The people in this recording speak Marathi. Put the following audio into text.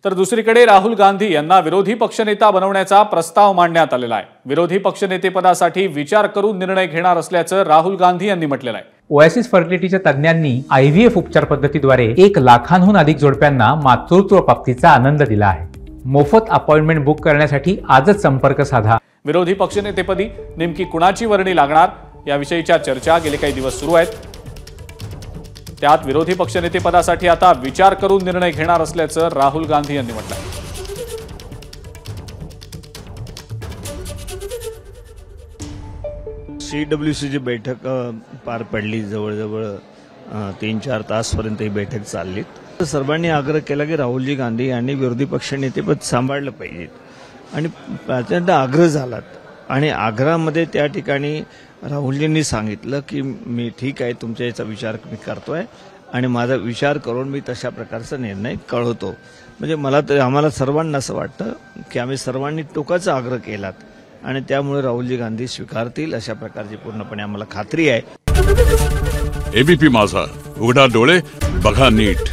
तर दुसरीकडे राहुल गांधी यांना विरोधी पक्षनेता बनवण्याचा प्रस्ताव मांडण्यात आलेला आहे। विरोधी पक्षनेतेपदासाठी विचार करून निर्णय घेणार असल्याचं राहुल गांधी यांनी म्हटलेलं आहे। ओएसिस फर्टिलिटीच्या तज्ञांनी IVF उपचार पद्धतीद्वारे 1 लाखांहून अधिक जोडप्यांना मातृत्व प्राप्तीचा आनंद दिला आहे। मोफत अपॉइंटमेंट बुक करण्यासाठी आजच संपर्क साधा। विरोधी पक्षनेतेपदी नेमकी कुणाची वर्णी लागणार याविषयीच्या चर्चा गेले काही दिवस सुरू आहेत। त्यात विरोधी पक्षनेतेपदासाठी आता विचार करून निर्णय घेणार असल्याचं राहुल गांधी यांनी म्हटलंय। CWC ची बैठक पार पडली, जवळजवळ 3-4 तासपर्यंत ही बैठक चालली। सर्वांनी आग्रह केला की राहुलजी गांधी यांनी विरोधी पक्षनेतेपद सांभाळलं पाहिजे आणि प्रचंड आग्रह झालात आणि आग्रहामध्ये त्या ठिकाणी राहुलजींनी सांगितलं की मी ठीक आहे, तुमच्या याचा विचार मी करतोय आणि माझा विचार करून मी तशा प्रकारचा निर्णय कळवतो। म्हणजे मला तर आम्हाला सर्वांना असं वाटतं की आम्ही सर्वांनी टोकाचा आग्रह केलात आणि त्यामुळे राहुलजी गांधी स्वीकारतील अशा प्रकारची पूर्णपणे आम्हाला खात्री आहे। ABP माझा, उघडा डोळे बघा नीट।